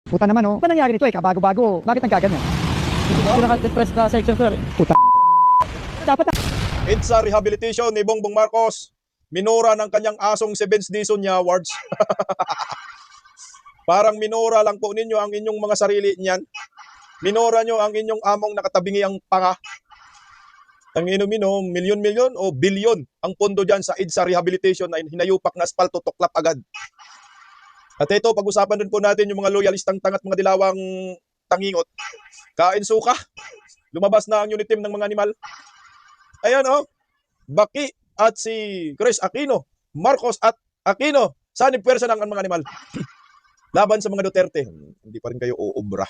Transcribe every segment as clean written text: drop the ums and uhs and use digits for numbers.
Puta naman oh. Ano nangyari nito eh? Kabago-bago. Bakit nagkaganyan? Hindi naka-depress na section sir. Puta. Dapat EDSA rehabilitation ni Bongbong Marcos. Minura ng kanyang asong si Vince Dizon niya awards. Parang minura lang po ninyo ang inyong mga sarili niyan. Minura nyo ang inyong among nakatabingi ang panga. Ang inom-inom, milyon-milyon o bilyon ang pondo dyan sa EDSA rehabilitation na hinayupak na asfalto, tuklap agad. At ito, pag-usapan din po natin yung mga loyalistang tangat mga dilawang tangingot. Kain suka. Lumabas na ang unit team ng mga animal. Ayan oh, Baki at si Chris Aquino, Marcos at Aquino, sanib pwersa ng mga animal. Laban sa mga Duterte. Hindi pa rin kayo uubra.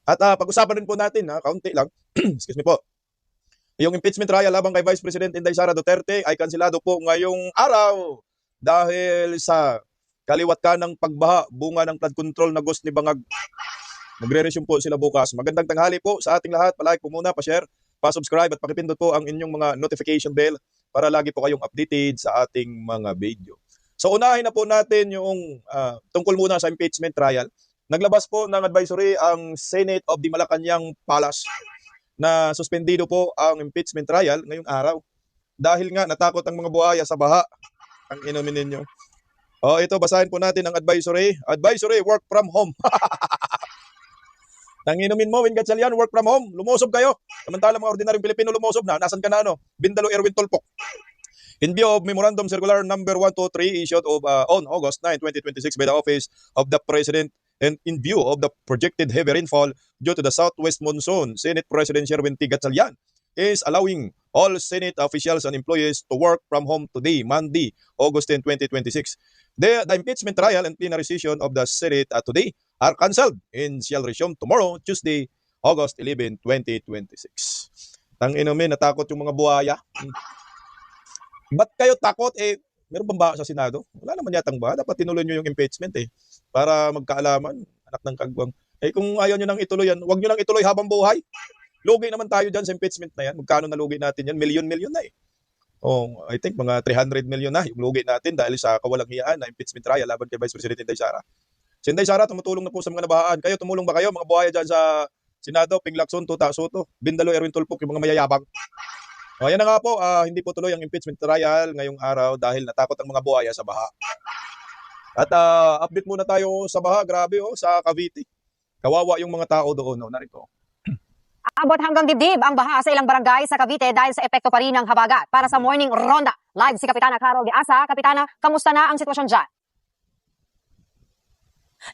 At pag-usapan din po natin, kaunti lang, excuse me po, yung impeachment trial laban kay Vice President Inday Sara Duterte ay kansilado po ngayong araw dahil sa kaliwat ka ng pagbaha, bunga ng flood control na ghost ni Bangag. Magre-resume po sila bukas. Magandang tanghali po sa ating lahat. Palike po muna, pa-share, pa-subscribe at pakipindot po ang inyong mga notification bell para lagi po kayong updated sa ating mga video. So unahin na po natin yung tungkol muna sa impeachment trial. Naglabas po ng advisory ang Senate of the Malacanang Palace na suspendido po ang impeachment trial ngayong araw. Dahil nga natakot ang mga buhaya sa baha. Ang inumin ninyo. Ito, basahin po natin ang advisory. Advisory, work from home. Tanginumin mo, Win Gatchalian, work from home. Lumusob kayo. Samantala mga ordinaryong Pilipino lumusob na. Nasaan ka na Bindalo Erwin Tulpok. In view of Memorandum Circular number 123 issued on August 9, 2026 by the Office of the President and in view of the projected heavy rainfall due to the southwest monsoon, Senate President Sherwin T. Gatchalian is allowing all Senate officials and employees to work from home today, Monday, August 10, 2026. The impeachment trial and plenary session of the Senate today are cancelled and shall resume tomorrow, Tuesday, August 11, 2026. Inumin, natakot yung mga buhaya. Ba't kayo takot? Meron bang baha sa Senado? Wala naman yatang baha. Dapat tinuloy nyo yung impeachment para magkaalaman, anak ng kagwang. Kung ayaw nyo nang ituloy yan, huwag nyo nang ituloy habang buhay. Lugi naman tayo dyan sa impeachment na yan. Magkano na lugi natin yan? Milyon-milyon na I think mga 300 million na yung lugi natin dahil sa kawalang hiyaan na impeachment trial laban kay Vice President Inday Sara. Si Inday Sara tumutulong na po sa mga nabahaan. Kayo, tumulong ba kayo? Mga buhaya dyan sa Senado, Pinglacson, Tuta Soto, Bindalo, Erwin Tulpok, yung mga mayayabang. Yan na nga po, hindi po tuloy ang impeachment trial ngayong araw dahil natakot ang mga buhaya sa baha. At update muna tayo sa baha. Grabe sa Cavite. Kawawa yung mga tao doon. Narito. Abot hanggang dibdib ang baha sa ilang barangay sa Cavite dahil sa epekto pa rin ng habagat. Para sa Morning Ronda, live si Kapitana Carol de Asa. Kapitana, kamusta na ang sitwasyon dyan?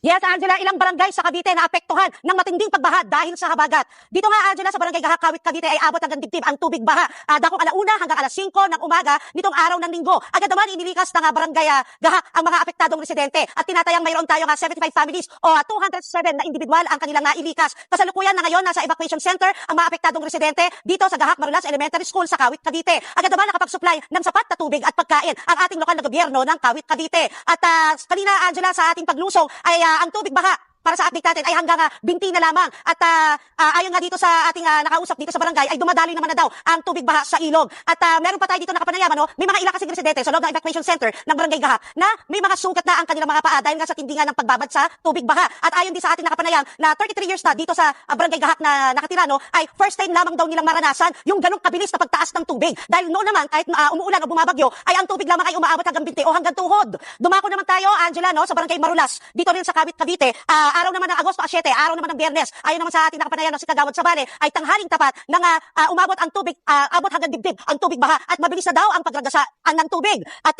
Yes, Angela, ilang barangay sa Cavite na apektuhan ng matinding pagbaha dahil sa habagat. Dito nga, Angela, sa barangay Gahak, Kawit, Cavite ay abot hanggang dibdib ang tubig baha. Dakong 1:00 hanggang 5:00 ng umaga nitong araw ng linggo. Agad naman inilikas ng barangay Gahak ang mga apektadong residente at tinatayang mayroon tayo 75 families o 207 na individual ang kanilang nailikas. Kasalukuyan na ngayon nasa evacuation center ang mga apektadong residente dito sa Gahak Marulas Elementary School sa Kawit, Cavite. Agad naman nakapag-supply ng sapat na tubig at pagkain ang ating lokal na gobyerno ng Kawit, Cavite. At kanina, Angela, sa ating paglusong ay ang tubig baha para sa update natin ay hanggang binti na lamang. At ayon nga dito sa ating nakausap dito sa barangay ay dumadaloy naman na daw ang tubig baha sa ilog. At meron pa tayo dito nakapanayam, may mga ilang kasing residente sa loob ng evacuation center ng barangay Gahak na may mga sugat na ang kanilang mga paa dahil nga sa tindingan ng pagbabad sa tubig baha. At ayon din sa ating nakapanayam na 33 years na dito sa barangay Gahak na nakatira, ay first time lamang daw nilang maranasan yung ganong kabilis na pagtaas ng tubig. Dahil noon naman kahit umuulan o bumabagyo ay ang tubig lamang ay umaabot hanggang binti o hanggang tuhod. Dumako naman tayo, Angela, sa barangay Marulas dito rin sa Kawit, Cavite. Araw naman ng Agosto 7, araw naman ng Biyernes, ayon naman sa ating nakapanayam si Kagawad Sabale, ay tanghaling tapat nang umabot ang tubig, abot hanggang dibdib ang tubig baha at mabilis na daw ang pagragasaan ng tubig. At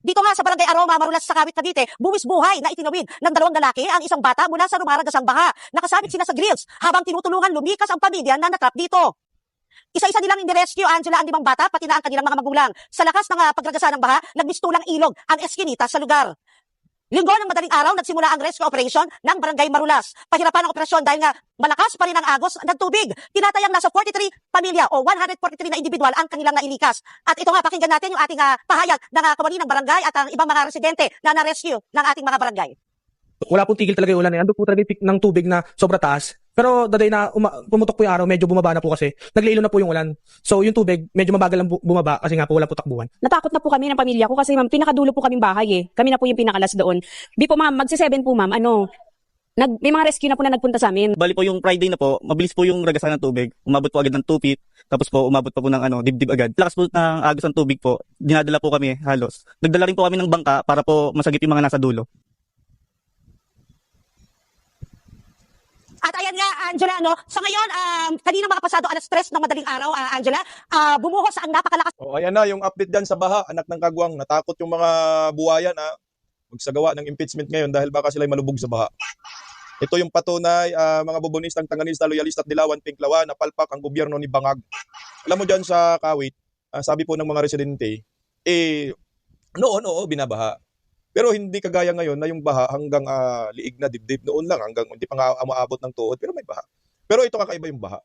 dito nga sa barangay Aroma, Marulas sa Kawit, Cavite, buwis buhay na itinawid ng 2 lalaki ang isang bata mula sa rumaragasang baha. Nakasabit sila sa grills habang tinutulungan lumikas ang pamilya na natrap dito. Isa-isa nilang in-rescue, Angela, ang 5 bata, pati na ang kanilang mga magulang. Sa lakas ng pagragasa ng baha, nagmistulang ilog ang eskinita sa lugar. Linggo ng madaling araw, nagsimula ang rescue operation ng Barangay Marulas. Pahirapan ang operasyon dahil nga malakas pa rin ang agos ng tubig. Tinatayang nasa 43 pamilya o 143 na individual ang kanilang nailikas. At ito nga, pakinggan natin yung ating pahayag ng kawani ng barangay at ang ibang mga residente na na-rescue ng ating mga barangay. Wala pong tigil talaga yung ulan. Ando po talaga yung peak ng tubig na sobra taas. Pero the day na pumutok po yung araw, medyo bumaba na po kasi. Naglilo na po yung ulan. So yung tubig, medyo mabagal lang bumaba kasi nga po wala po takbuhan. Natakot na po kami ng pamilya ko kasi ma'am, pinakadulo po kaming bahay eh. Kami na po yung pinakalas doon. Di po ma'am, magsi-7 po ma'am, May mga rescue na po na nagpunta sa amin. Bali po yung Friday na po, mabilis po yung ragasan ng tubig. Umabot po agad ng 2 feet. Tapos po umabot pa po ng dibdib agad. Lakas po ng agos ng tubig po. Dinadala po kami halos. Nagdala rin po kami ng bangka para po masagip yung mga nasa dulo. At ayan nga, Angela, no? So ngayon, kanina makapasado 3:00 ng madaling araw, Angela, bumuhos ang napakalakas O ayan na yung update dyan sa baha, anak ng kagwang. Natakot yung mga buhaya na magsagawa ng impeachment ngayon dahil baka sila'y malubog sa baha. Ito yung patunay, mga bubonistang, tanganista, loyalista at dilawan, pinklawan, napalpak ang gobyerno ni Bangag. Alam mo dyan sa Kawit, sabi po ng mga residente, noon, binabaha. Pero hindi kagaya ngayon na yung baha hanggang liig na dibdib. Noon lang, hanggang hindi pa nga umaabot ng tuhod, pero may baha. Pero ito kakaiba yung baha.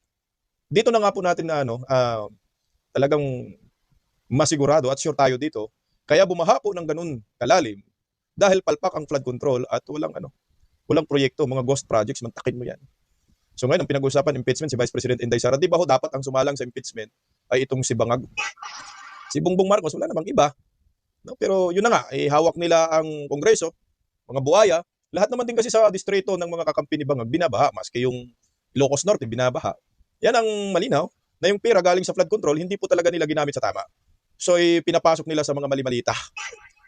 Dito na nga po natin na talagang masigurado at sure tayo dito. Kaya bumaha po ng ganun kalalim dahil palpak ang flood control at walang proyekto, mga ghost projects, mantakin mo yan. So ngayon, ang pinag-uusapan, impeachment, si Vice President Inday Sara. Di ba ho, dapat ang sumalang sa impeachment ay itong si Bangag. Si Bongbong Marcos, wala namang iba. No? Pero yun na nga, hawak nila ang Kongreso, mga buhaya. Lahat naman din kasi sa distrito ng mga kakampi ni Bangag, binabaha. Maski yung Ilocos Norte, binabaha. Yan ang malinaw, na yung pera galing sa flood control, hindi po talaga nila ginamit sa tama. So pinapasok nila sa mga mali-malita.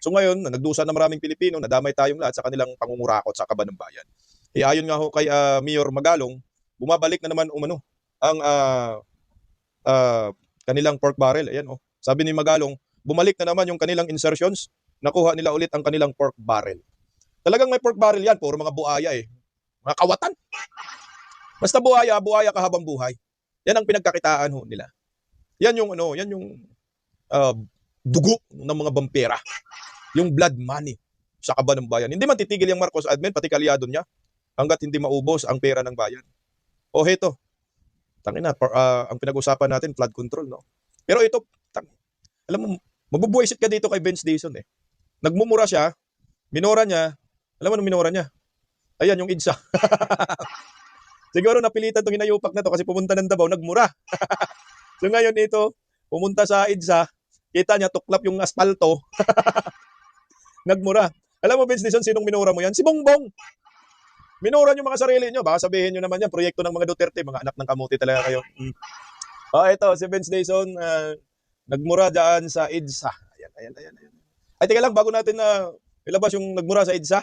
So ngayon, nagdusa na maraming Pilipino, nadamay tayong lahat sa kanilang pangungurakot sa kaban ng bayan. Ayon nga ho kay Mayor Magalong, bumabalik na naman ang kanilang pork barrel. Ayan, sabi ni Magalong, bumalik na naman yung kanilang insertions, nakuha nila ulit ang kanilang pork barrel. Talagang may pork barrel yan, puro mga buhaya mga kawatan. Basta buhaya kahabang buhay. Yan ang pinagkakitaan ho nila. Yan yung dugo ng mga bampera. Yung blood money sa kaban ng bayan. Hindi man titigil yung Marcos admin, pati kalyado niya, hanggat hindi maubos ang pera ng bayan. Heto, ang pinag-usapan natin, flood control, no? Pero ito, alam mo, mabubuisit ka dito kay Vince Dizon Nagmumura siya, minora niya, alam mo anong minora niya? Ayan, yung EDSA. Siguro napilitan itong hinayupak na to kasi pumunta ng Davao, nagmura. So ngayon ito, pumunta sa EDSA, kita niya, tuklap yung aspalto. Nagmura. Alam mo, Vince Dizon, sinong minura mo yan? Si Bongbong. Minura niyo mga sarili niyo. Baka sabihin niyo naman yan, proyekto ng mga Duterte, mga anak ng kamuti talaga kayo. Ito, si Vince Dizon, nagmura dyan sa EDSA. Ayan. Ay, teka lang, bago natin ilabas yung nagmura sa EDSA,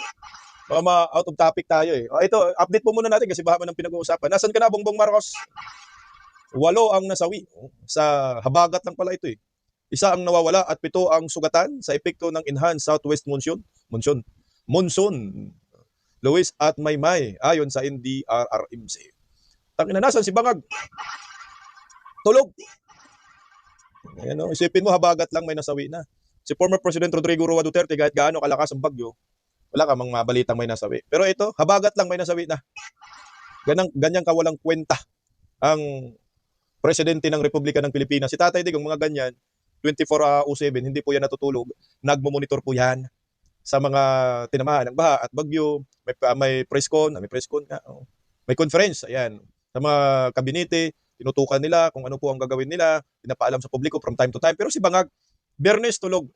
baka out of topic tayo Ito, update po muna natin kasi baka man ang pinag-uusapan. Nasaan ka na, Bongbong Marcos? 8 ang nasawi. Sa habagat lang pala ito 1 ang nawawala at 7 ang sugatan sa epekto ng enhanced southwest monsoon. Luis at Maymay ayon sa NDRRMC. Tangina, nasan si Bangag? Tulog. Ayan, isipin mo, habagat lang may nasawi na. Si former President Rodrigo Roa Duterte, kahit gaano kalakas ang bagyo, wala ka mang mabalitang may nasawi. Pero ito, habagat lang may nasawi na. Ganyang kawalang kwenta ang presidente ng Republika ng Pilipinas. Si Tatay Digong, mga ganyan, 24/7, hindi po yan natutulog. Nagmo-monitor po yan sa mga tinamaan ng baha at bagyo. May press con nga. May conference, ayan. Sa mga kabinete, tinutukan nila kung ano po ang gagawin nila, pinapaalam sa publiko from time to time. Pero si Bangag, Biyernes tulog,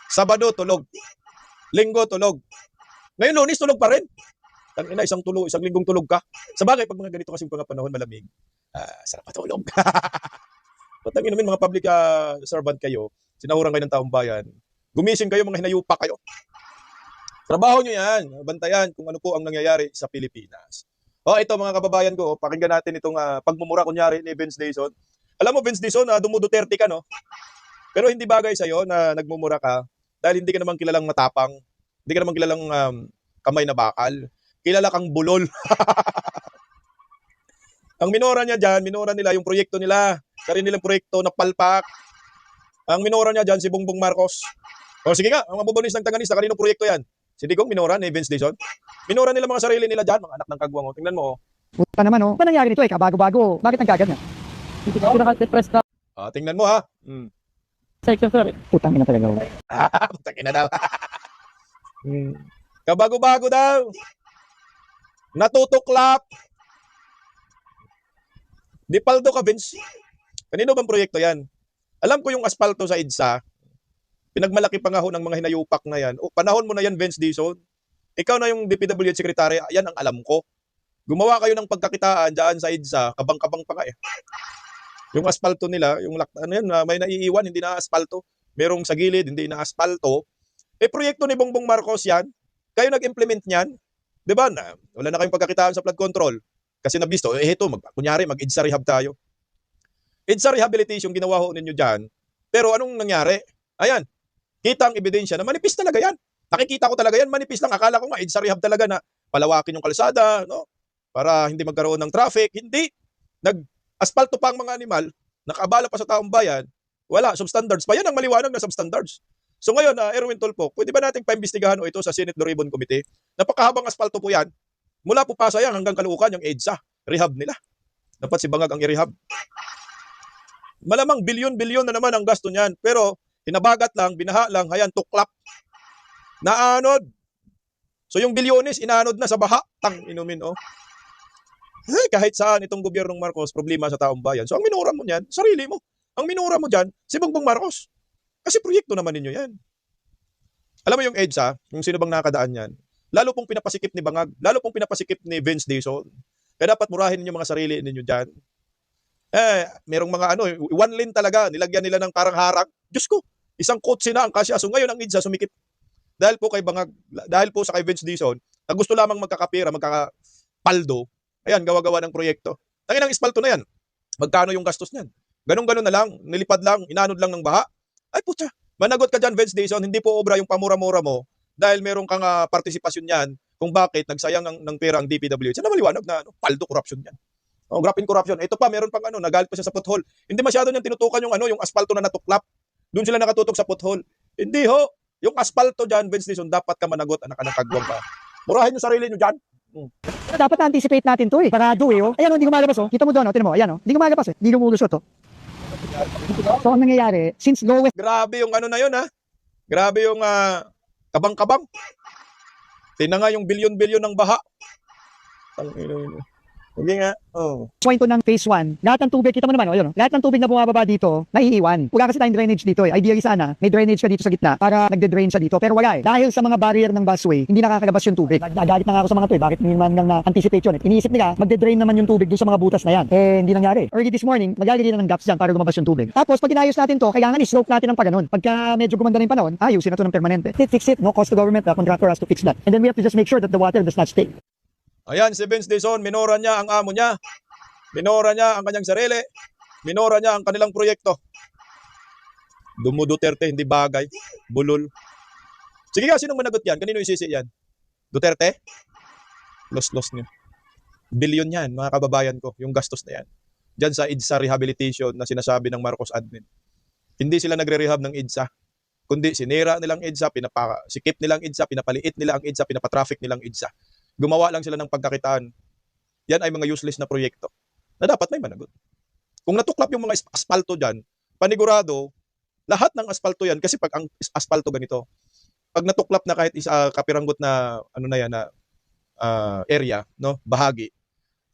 Sabado tulog, Linggo tulog. Ngayon Lunes tulog pa rin. Tangina, isang linggong tulog ka. Sa bagay, pag mga ganito kasi mga panahon malamig, sarap matulog. Patangin namin mga public servant kayo, sinahuran kayo ng taong bayan, gumising kayo, mga hinayupa kayo. Trabaho nyo yan, bantayan kung ano po ang nangyayari sa Pilipinas. Ito mga kababayan ko, pakinggan natin itong pagmumura kunyari ni Vince Dizon. Alam mo, Vince Dizon, dumuduterte ka, no? Pero hindi bagay sa'yo na nagmumura ka dahil hindi ka naman kilalang matapang, hindi ka naman kilalang kamay na bakal, kilala kang bulol. Ang minora niya dyan, minora nila yung proyekto nila. Sarili nilang proyekto na palpak. Ang minora niya dyan, si Bongbong Marcos. Sige nga, ang mabubunis ng tanganista, kanino proyekto yan? Si Digong, minora ni Vince Dizon. Minora nila mga sarili nila dyan, mga anak ng kagwang. Tingnan mo. Puta naman Ano nangyari nito kabago-bago. Bakit ang gaganyan? Hindi ko naka-depress na Tingnan mo ha. section sir. Putang ina talaga. Putang ina daw. Kabago-bago daw. Natutuklap. Di paldo ka, Vince. Kanino bang proyekto yan? Alam ko yung aspalto sa EDSA, pinagmalaki pa nga ho ng mga hinayupak na yan. Panahon mo na yan, Vince Dizon. Ikaw na yung DPWH Secretary, yan ang alam ko. Gumawa kayo ng pagkakitaan dyan sa EDSA, kabang-kabang pa nga eh. Yung aspalto nila, yung ano yan, may naiiwan, hindi na aspalto. Merong sa gilid, hindi na aspalto. Eh, proyekto ni Bongbong Marcos yan. Kayo nag-implement niyan. Di ba? Wala na kayong pagkakitaan sa flood control. Kasi nabisto, eto, kunyari, mag-EDSA rehab tayo. EDSA rehabilitation, ginawa ho ninyo dyan. Pero anong nangyari? Ayan, kita ang ebidensya na manipis talaga yan. Nakikita ko talaga yan, manipis lang. Akala ko nga, EDSA rehab talaga na palawakin yung kalsada, no? Para hindi magkaroon ng traffic. Hindi. Nag-aspalto pa ang mga animal, nakaabala pa sa taong bayan, wala, substandards pa. Yan ang maliwanag na substandards. So ngayon, Erwin Tulfo, pwede ba nating paimbestigahan ito sa Senate Blue Ribbon Committee? Napakahabang aspalto po yan. Mula po Pasayang hanggang Caloocan, yung EDSA, rehab nila. Dapat si Bangag ang i-rehab. Malamang bilyon-bilyon na naman ang gasto niyan. Pero hinabagat lang, binaha lang, hayan, tuklap. Naanod. So yung bilyones, inaanod na sa baha. Tang inumin, oh. Kahit saan itong gobyernong Marcos, problema sa taong bayan. So ang minura mo niyan, sarili mo. Ang minura mo dyan, si Bongbong Marcos. Kasi proyekto naman ninyo yan. Alam mo yung EDSA, yung sino bang nakadaan yan, lalo pong pinapasikip ni Bangag, lalo pong pinapasikip ni Vince Dizon. Kaya dapat murahin ninyo mga sarili ninyo dyan. Merong mga one lane talaga, nilagyan nila ng parang harang. Diyos ko, isang kotse na ang kasya. So ngayon ang EDSA sumikip. Dahil po kay Bangag, dahil po sa kay Vince Dizon, na gusto lamang magkakapira, magkakapaldo, ayan, gawa-gawa ng proyekto. Tangin ang ispalto na yan. Magkano yung gastos niyan? Ganun-ganun na lang, nilipad lang, inanod lang ng baha. Ay putya, managot ka dyan, Vince Dizon, hindi po obra yung pamura-mura mo dahil meron kang partisipasyon yan kung bakit nagsayang ng pera ang DPWH. Yan na maliwanag na paldo corruption yan. Graphene corruption. Ito pa, meron pang nagalit pa siya sa pothole. Hindi masyado niyang tinutukan yung aspalto na natuklap. Doon sila nakatutok sa pothole. Hindi ho. Yung aspalto dyan, Vince Dizon, dapat ka managot, anak ng kagwang ka. Murahin yung sarili nyo dyan. Dapat na-anticipate natin to eh. Parado eh. Oh. Ayan, hindi gumalabas oh. Kita mo doon, oh. Tinan mo, ayan oh. Hindi gumalabas eh. Hindi lumulusot oh. So ang nangyayari, since lowest Grabe yung na yun ha. Grabe yung kabang-kabang. Tingnan nga yung bilyon-bilyon ng baha. Hindi nga. point ng phase 1, lahat ng tubig, kita mo naman, oh, lahat ng tubig na bumababa dito, naiiwan. Wala kasi tayong drainage dito eh. Ideally sana, may drainage ka dito sa gitna para nagde-drain siya dito. Pero wala eh. Dahil sa mga barrier ng busway, hindi nakakalabas yung tubig. Nagalit na nga ako sa mga to eh. Bakit hindi man lang na-anticipate yun eh. Iniisip nila, magde-drain naman yung tubig dun sa mga butas na yan. Eh, hindi nangyari. Early this morning, maglalagay na ng gaps dyan para lumabas yung tubig. Tapos, pag inayos natin to, kailangan i-slope natin ng pagganon. Pagka medyo gumanda na yung panahon, ayusin na to ng permanente. Fix it, no cost to government, the contractor has to fix that. And then we have to just make sure that the water does not stay. Ayan, si Vince Dizon, minora niya ang amo niya. Minora niya ang kanyang sarili. Minora niya ang kanilang proyekto. Dumo Duterte, hindi bagay. Bulol. Sige nga, sinong managot yan? Kanino isisi yan? Duterte? Los niyo. Bilyon yan, mga kababayan ko, yung gastos na yan. Diyan sa EDSA rehabilitation na sinasabi ng Marcos admin. Hindi sila nagre-rehab ng EDSA. Kundi sinira nilang EDSA, sikip nilang EDSA, pinapaliit nila ang EDSA, pinapatraffic nilang EDSA. Gumawa lang sila ng pagkakitaan. Yan ay mga useless na proyekto na dapat may managot. Kung natuklap yung mga aspalto dyan, panigurado, lahat ng aspalto yan, kasi pag ang aspalto ganito, pag natuklap na kahit kapiranggot na area, no, bahagi,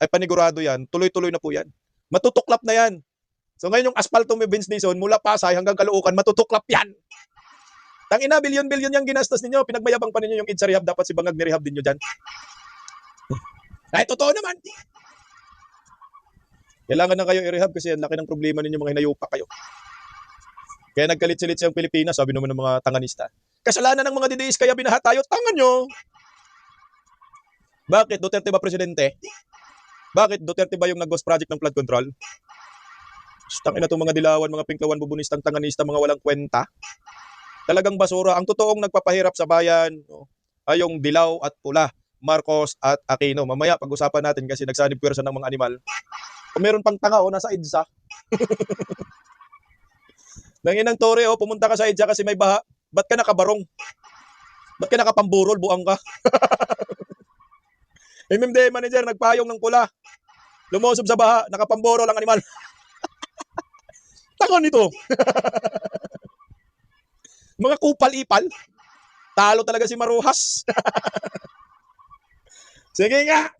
ay panigurado yan, tuloy-tuloy na po yan. Matutuklap na yan. So ngayon yung aspalto may Vince Dizon, mula Pasay hanggang Caloocan, matutuklap yan. Tangina, bilyon-bilyon yung ginastos ninyo, pinagmayabang pa ninyo yung EDSA rehab, dapat si Bangag ni rehab din nyo dyan. Kahit totoo naman. Kailangan na kayo i-rehab kasi ang laki ng problema ninyo, mga hinayupa kayo. Kaya nagkalit-silit siyang Pilipinas, sabi naman ng mga tanganista. Kasalanan ng mga DDS kaya binaha tayo, tangan nyo. Bakit? Duterte ba presidente? Bakit? Duterte ba yung nag-ghost project ng flood control? Tangina itong mga dilawan, mga pinklawan, bubunistang tanganista, mga walang kwenta. Talagang basura. Ang totoong nagpapahirap sa bayan ay yung dilaw at pula. Marcos at Aquino. Mamaya pag-usapan natin kasi nagsanib pwersa ng mga animal. Kung meron pang tanga nasa EDSA. Nanginang Tore, pumunta ka sa EDSA kasi may baha. Ba't ka nakabarong? Ba't ka nakapamburol? Buang ka. MMDA manager, nagpayong ng pula. Lumusob sa baha, nakapamburol ang animal. Takon nito. Mga kupal-ipal. Talo talaga si Maruhas. Sige nga.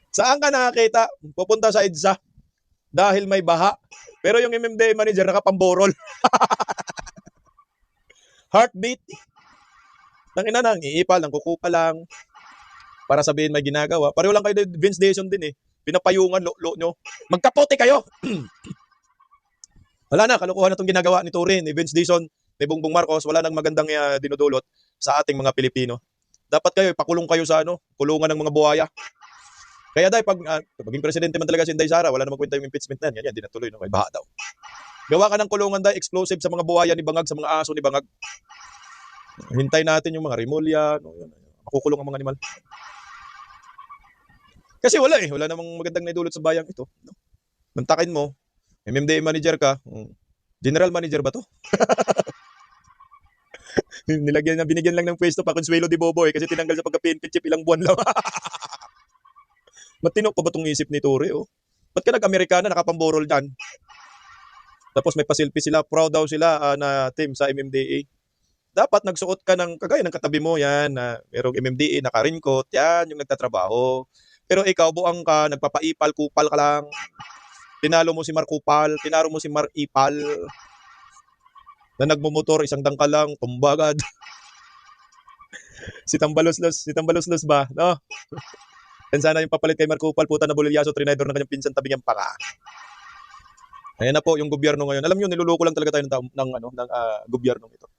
Saan ka nakakita? Pupunta sa EDSA dahil may baha. Pero yung MMDA manager nakapamborol. Heartbeat. Tangina nang iipal, nang kukupa lang para sabihin may ginagawa. Pareho lang kayo ni Vince Dizon din eh. Pinapayungan lo nyo. Magkapote kayo. Wala na, kalukuhan na itong ginagawa ni Turin, ni Vince Dizon, ni Bongbong Marcos. Wala nang magandang dinudulot sa ating mga Pilipino. Dapat kayo, pakulong kayo sa kulungan ng mga buhaya. Kaya dahil pag maging presidente man talaga si Inday Sara, wala namang kwenta yung impeachment na yan. Yan, di natuloy, no? May baha daw. Gawa ka ng kulungan dahil explosive sa mga buhaya ni Bangag, sa mga aso ni Bangag. Hintay natin yung mga Rimulya, makukulong ang mga animal. Kasi wala eh, wala namang magandang naidulot sa bayang ito. No? Mantakin mo, MMDA manager ka, general manager ba to? Binigyan lang ng pwesto pa Consuelo de Boboy kasi tinanggal sa pagka-PNP chief ilang buwan lang. Matino pa ba itong isip ni Tore? Oh? Ba't ka nag-Amerikana, nakapamborol dyan? Tapos may pasilpi sila, proud daw sila na team sa MMDA. Dapat nagsuot ka ng kagaya ng katabi mo yan, na merong MMDA, naka-raincoat, yan yung nagtatrabaho. Pero ikaw, buang ka, nagpapaipal, kupal ka lang. Tinalo mo si Mar Kupal, tinaro mo si Mar Ipal. Na nagmumotor, isang dangka lang, tumbagad. si Tambaloslos ba? No? Yan sana yung papalit kay Mar Kupal, puta na bulilyaso, trinidor ng kanyang pinsan tabing yung paka. Ayan na po yung gobyerno ngayon. Alam niyo, niluloko lang talaga tayo ng gobyernong ito.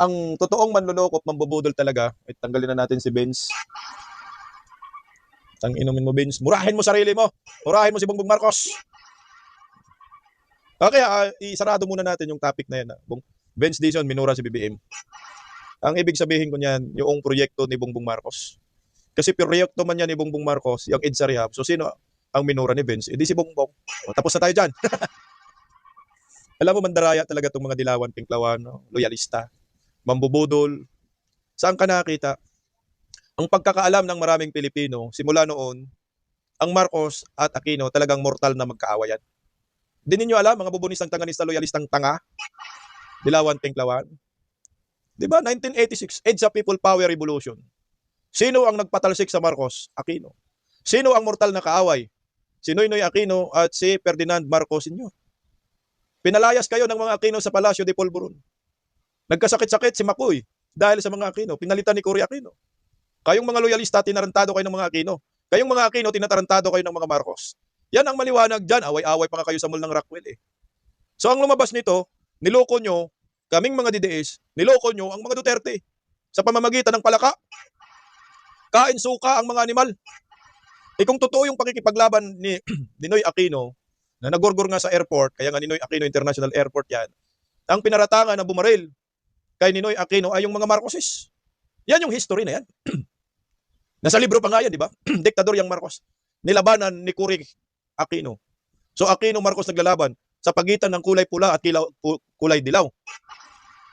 Ang totoong manluloko at mambubudol talaga, ay tanggalin na natin si Benz. Inumin mo, Benz. Murahin mo sarili mo. Murahin mo si Bongbong Marcos. Okay, isarado muna natin yung topic na yan. Benz Dizon, minura si BBM. Ang ibig sabihin ko niyan, yung proyekto ni Bongbong Marcos. Kasi proyekto man yan ni Bongbong Marcos, yung EDSA Rehab. So sino ang minura ni Benz? Hindi si Bongbong. Tapos na tayo dyan. Alam mo, mandaraya talaga itong mga dilawan, pinklawan, loyalista, mambubudol. Saan ka nakita? Ang pagkakaalam ng maraming Pilipino, simula noon, ang Marcos at Aquino talagang mortal na magkaawayan. Di ninyo alam, mga bubunistang tanganista, loyalistang tanga, dilawan, pinklawan. Diba, 1986, EDSA People Power Revolution. Sino ang nagpatalsik sa Marcos? Aquino. Sino ang mortal na kaaway? Si Noynoy Aquino at si Ferdinand Marcos Sr. Pinalayas kayo ng mga Aquino sa Palasyo de Polvoron. Nagkasakit-sakit si Makoy dahil sa mga Aquino. Pinalitan ni Cory Aquino. Kayong mga loyalista, tinarantado kayo ng mga Aquino. Kayong mga Aquino, tinatarantado kayo ng mga Marcos. Yan ang maliwanag dyan. Away-away pa nga kayo sa mall ng Rockwell eh. So ang lumabas nito, niloko nyo, kaming mga DDS, niloko nyo ang mga Duterte sa pamamagitan ng palaka. Kain suka ang mga animal. Eh kung totoo yung pakikipaglaban ni Ninoy Aquino, na nagorgor nga sa airport, kaya nga Ninoy Aquino International Airport yan, ang pinaratangan na bumaril kay Ninoy Aquino ay yung mga Marcoses. Yan yung history na yan. Nasa libro pa nga yan, di ba? Diktador yung Marcos. Nilabanan ni Cory Aquino. So Aquino Marcos naglalaban sa pagitan ng kulay pula at kulay dilaw.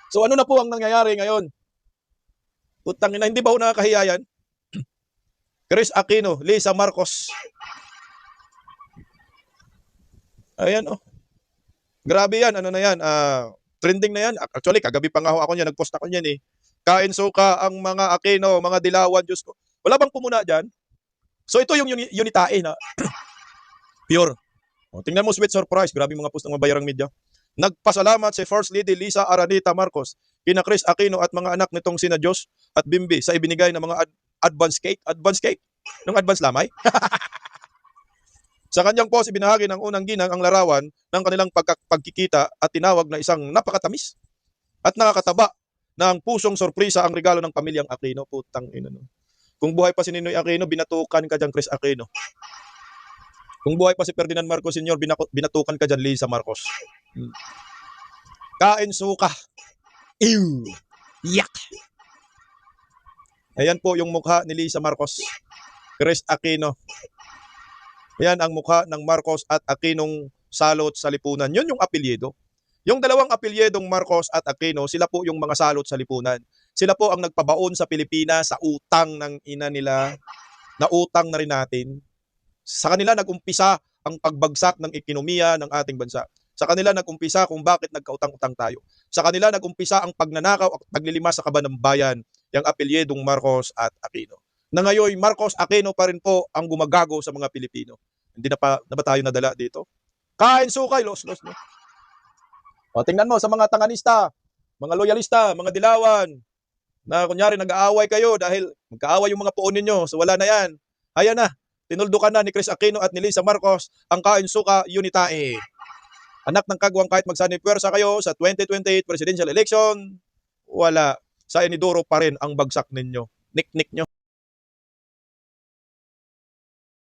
So ano na po ang nangyayari ngayon? Putang ina, hindi ba ho nakakahiya yan? Chris Aquino, Lisa Marcos. Ayan oh. Grabe yan, ano na yan? Trending na yan. Actually, kagabi pa nga ako niya, nagpost ako niyan eh. Kain suka ang mga Aquino, mga dilawan, Diyos ko. Wala bang pumuna dyan? So ito yung unitae na pure. O, tingnan mo, sweet surprise. Grabe mga post ng mga bayarang media. Nagpasalamat si First Lady Lisa Aranita Marcos, kina Chris Aquino at mga anak nitong sina Diyos at Bimbi sa ibinigay ng mga advance cake. Advance cake? Nung advance lamay? Sa kanyang post, ibinahagi ng unang ginang ang larawan ng kanilang pagkikita at tinawag na isang napakatamis at nakakataba ng pusong sorpresa ang regalo ng pamilyang Aquino. Putang ina no. Kung buhay pa si Ninoy Aquino, binatukan ka dyan, Chris Aquino. Kung buhay pa si Ferdinand Marcos Sr., binatukan ka dyan, Lisa Marcos. Kain suka. Ew! Yak! Ayan po yung mukha ni Lisa Marcos. Chris Aquino. Ayan ang mukha ng Marcos at Aquinong salot sa lipunan. Yun yung apelyido. Yung dalawang apelyedong Marcos at Aquino, sila po yung mga salot sa lipunan. Sila po ang nagpabaon sa Pilipinas sa utang ng ina nila, na utang na rin natin. Sa kanila nag-umpisa ang pagbagsak ng ekonomiya ng ating bansa. Sa kanila nag-umpisa kung bakit nagkautang-utang tayo. Sa kanila nag-umpisa ang pagnanakaw at paglilimas sa kaban ng bayan, yung apelyedong Marcos at Aquino. Na ngayon, Marcos Aquino pa rin po ang gumagago sa mga Pilipino. Hindi na ba tayo nadala dito? Kain sukay, los. No? O, tingnan mo sa mga tanganista, mga loyalista, mga dilawan, Na kunyari nag-aaway kayo dahil magkaaway yung mga puon ninyo. So wala na yan. Ayan na. Tinuldukan na ni Chris Aquino at ni Lisa Marcos ang Kain Suka Unitae. Anak ng kagwang, kahit magsanipwersa kayo sa 2028 presidential election, wala. Sa iniduro pa rin ang bagsak ninyo. Nik-nik nyo.